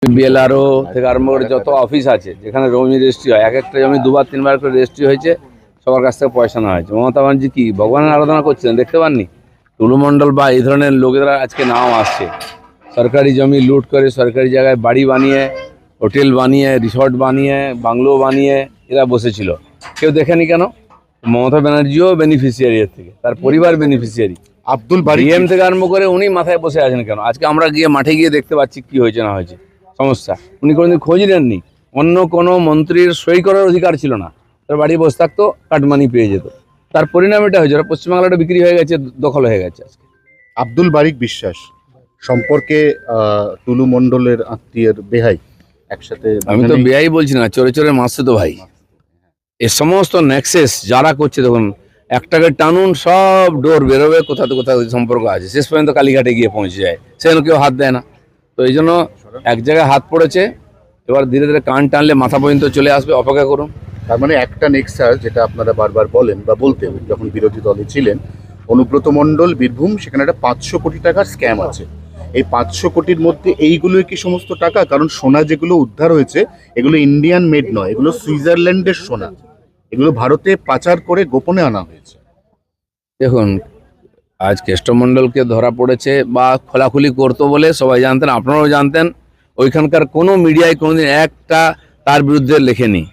BLRO থেকে আরম্ভ করে যত অফিস আছে যেখানে জমি রেজিস্ট্রি হয়, এক একটা জমি দুবার তিনবার করে রেজিস্ট্রি হয়েছে, সবার কাছ থেকে পয়সা নেওয়া হয়েছে। মমতা ব্যানার্জি কি ভগবানের আরাধনা করছেন দেখতে পাননি? টুলুমণ্ডল বা এই ধরনের লোকেরা আজকে নাও আসছে, সরকারি জমি লুট করে সরকারি জায়গায় বাড়ি বানিয়ে, হোটেল বানিয়ে, রিসর্ট বানিয়ে, বাংলো বানিয়ে এরা বসেছিল। কেউ দেখেনি কেন? মমতা ব্যানার্জিও বেনিফিশিয়ারি এর থেকে, তার পরিবার বেনিফিশিয়ারি। আব্দুল বারী ডিএম থেকে আরম্ভ করে উনি মাথায় বসে আছেন কেন? আজকে আমরা গিয়ে মাঠে গিয়ে দেখতে পাচ্ছি কি হয়েছে না হয়েছে সমস্যা। উনি কোনোদিন খোঁজ নেননি। অন্য কোনো মন্ত্রীর সই করার অধিকার ছিল না, তার বাড়ি বসে থাকতো, কাটমানি পেয়ে যেত। তার পরিণাম এটা হয়েছে, পশ্চিমবাংলাটা বিক্রি হয়ে গেছে, দখল হয়ে গেছে আজকে। আব্দুল বারিক বিশ্বাস সম্পর্কে টুলু মণ্ডলের আত্মীয়ের বেহাই একসাথে। আমি তো বেয়াই বলছি না, চোরে চোরে মারছে তো ভাই। এ সমস্ত নেক্সেস যারা করছে, দেখুন একটাকে টানুন, সব ডোর বেরোবে, কোথাও কোথাও সম্পর্ক আছে, শেষ পর্যন্ত কালীঘাটে গিয়ে পৌঁছে যায়, সেখানে কেউ হাত দেয় না। তো এই জন্য এক জায়গায় হাত পড়েছে, এবার ধীরে ধীরে কান টানলে মাথা পর্যন্ত চলে আসবে, অপেক্ষা করুন। তার মানে একটা নেক্সাস, যেটা আপনারা বারবার বলেন বা বলতেন যখন বিরোধী দলে ছিলেন, অনুব্রত মণ্ডল বীরভূম, সেখানে একটা 500 কোটি টাকার স্ক্যাম আছে। এই 500 কোটির মধ্যে এইগুলোই কি সমস্ত টাকা? কারণ সোনা যেগুলো উদ্ধার হয়েছে এগুলো ইন্ডিয়ান মেড নয়, এগুলো সুইজারল্যান্ডের সোনা, এগুলো ভারতে পাচার করে গোপনে আনা হয়েছে। দেখুন, আজ কেষ্টমণ্ডলকে ধরা পড়েছে বা খোলাখুলি করতো বলে সবাই জানতেন, আপনারাও জানতেন। ওইখানকার কোনো মিডিয়ায় কোনোদিন একটা তার বিরুদ্ধে লেখেনি।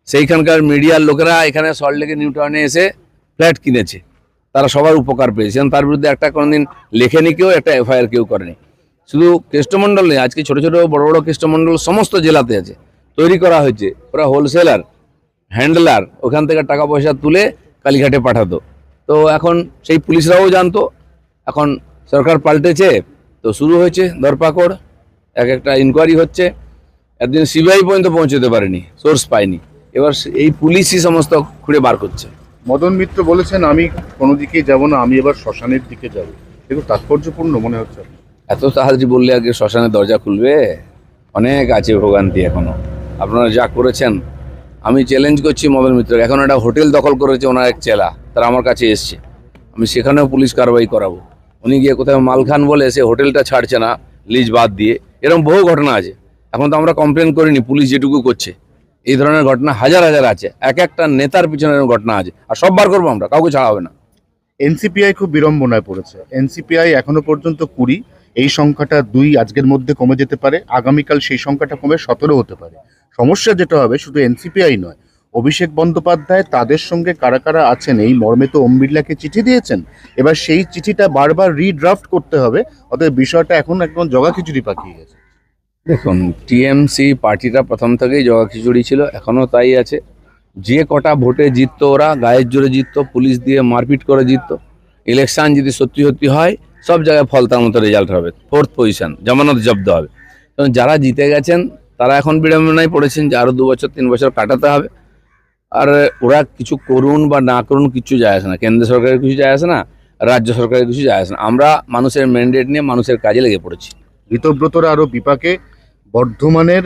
সেইখানকার মিডিয়ার লোকেরা এখানে সল্টলেকে নিউ টাউনে এসে ফ্ল্যাট কিনেছে, তারা সবার উপকার পেয়েছেন। তার বিরুদ্ধে একটা কোনোদিন লেখেনি কেউ, একটা এফআইআর কেউ করেনি। শুধু কেষ্টমণ্ডল নেই, আজকে ছোটো ছোটো বড় বড় কেষ্টমণ্ডল সমস্ত জেলাতে আছে, তৈরি করা হয়েছে। ওরা হোলসেলার, হ্যান্ডলার, ওখান থেকে টাকা পয়সা তুলে কালীঘাটে পাঠাতো। তো এখন সেই পুলিশরাও জানতো। এখন সরকার পাল্টেছে, তো শুরু হয়েছে ধরপাকড়, এক একটা ইনকোয়ারি হচ্ছে। একদিন সিবিআই পর্যন্ত পৌঁছতে পারেনি, সোর্স পায়নি। এবার এই পুলিশই সমস্ত খুঁড়ে বার করছে। মদন মিত্র বলেছেন, আমি কোনো দিকেই যাব না, আমি এবার শ্মশানের দিকে যাব। এগুলো তাৎপর্যপূর্ণ মনে হচ্ছে। এত তাড়াতাড়ি বললে আগে শ্মশানের দরজা খুলবে? অনেক আছে ভোগান্তি এখনো। আপনারা যা করেছেন, আমি চ্যালেঞ্জ করছি মদন মিত্রকে। এখন একটা হোটেল দখল করেছে ওনার এক চেলা, তারা আমার কাছে এসছে, আমি সেখানেও পুলিশ কারবাই করাবো। উনি গিয়ে কোথাও মাল খান বলে সে হোটেলটা ছাড়ছে না, লিজ বাদ দিয়ে। এরকম বহু ঘটনা আছে। এখন তো আমরা কমপ্লেন করিনি, পুলিশ যেটুকু করছে। এই ধরনের ঘটনা হাজার হাজার আছে, এক একটা নেতার পিছনে ঘটনা আছে, আর সব বার করবো আমরা, কাউকে ছাড়া হবে না। এনসিপিআই খুব বিড়ম্বনায় পড়েছে। এনসিপিআই এখনো পর্যন্ত 20, এই সংখ্যাটা 2 আজকের মধ্যে কমে যেতে পারে, আগামীকাল সেই সংখ্যাটা কমে 17 হতে পারে। সমস্যা যেটা হবে শুধু এনসিপিআই নয়, অভিষেক বন্দ্যোপাধ্যায় তাদের সঙ্গে কারা কারা আছেন এই মর্মে তো ওম বিড়লাকে চিঠি দিয়েছেন। এবার সেই চিঠিটা বারবার রিড্রাফট করতে হবে, অতএব বিষয়টা এখন একদম জগাখিচুড়ি পাকিয়ে গেছে। দেখুন, টিএমসি পার্টিটা প্রথম থেকেই জগাখিচুড়ি ছিল, এখনও তাই আছে। যে কটা ভোটে জিততো ওরা, গায়ের জোরে জিততো, পুলিশ দিয়ে মারপিট করে জিততো। ইলেকশন যদি সত্যি সত্যি হয়, সব জায়গায় ফল তার মতো রেজাল্ট হবে, 4th পজিশন, জামানত জব্দ হবে। কারণ যারা জিতে গেছেন তারা এখন বিড়ম্বনায় পড়েছেন যে আরও 2 বছর 3 বছর কাটাতে হবে। আর ওরা কিছু করুন বা না করুন কিচ্ছু যায় আসে না, কেন্দ্র সরকারের কিছু যায় আসে না, রাজ্য সরকারের কিছু যায় আসে না। আমরা মানুষের ম্যান্ডেট নিয়ে মানুষের কাজে লেগে পড়েছি। ঋতব্রতরা আরও বিপাকে। বর্ধমানের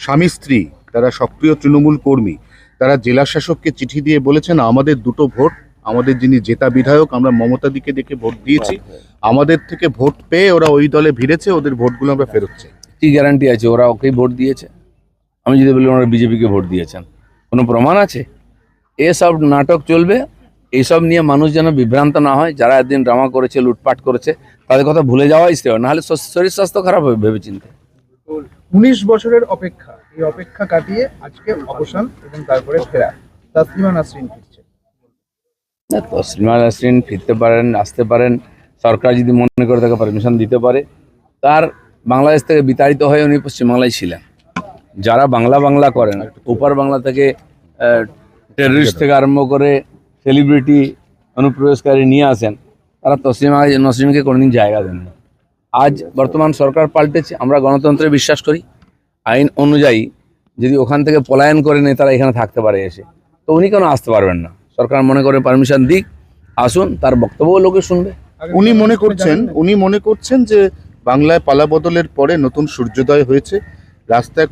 স্বামী স্ত্রী, তারা সক্রিয় তৃণমূল কর্মী, তারা জেলা শাসককে চিঠি দিয়ে বলেছেন, আমাদের 2টো ভোট, আমাদের যিনি জেতা বিধায়ক, আমরা মমতা দিকে দেখে ভোট দিয়েছি, আমাদের থেকে ভোট পেয়ে ওরা ওই দলে ভিড়েছে, ওদের ভোটগুলো আমরা ফেরত চাই। কি গ্যারান্টি আছে ওরা ওকেই ভোট দিয়েছে? আমি যদি বলি ওনারা বিজেপিকে ভোট দিয়েছেন, কোনো প্রমাণ আছে? এসব নাটক চলবে, এইসব নিয়ে মানুষ যেন বিভ্রান্ত না হয়। যারা একদিন ড্রামা করেছে, লুটপাট করেছে, তাদের কথা ভুলে যাওয়াই শ্রেয়, নাহলে শরীর স্বাস্থ্য খারাপ হবে ভেবে চিন্তে। 19 বছরের অপেক্ষা, এই অপেক্ষা কাটিয়ে আজকে অবসান এবং তারপরে ফেরা। তাসলিমা নাসরিন ফিরছে। তসলিমা নাসরিন ফিরতে পারেন, আসতে পারেন, সরকার যদি মনে করে তাকে পারমিশন দিতে পারে। তার বাংলাদেশ থেকে বিতাড়িত হয়ে উনি পশ্চিমবাংলায় ছিলেন। যারা বাংলা করেন, ওপার বাংলা থেকে টেররিস্ট থেকে আরম্ভ করে সেলিব্রিটি অনুপ্রবেশকারী নিয়ে আসেন, তারা তসলিমা নাসরিনকে কোনোদিন জায়গা দেন না। আজ বর্তমান সরকার পাল্টেছে, আমরা গণতন্ত্রে বিশ্বাস করি। আইন অনুযায়ী যদি ওখান থেকে পলায়ন করে নেতারা এখানে থাকতে পারে এসে, তো উনি কেন আসতে পারবেন না? সরকার মনে করে পারমিশন দিক, আসুন, তার বক্তব্যও লোকে শুনবে। উনি মনে করছেন যে বাংলায় পালাবদলের পরে নতুন সূর্যোদয় হয়েছে, রাস্তায়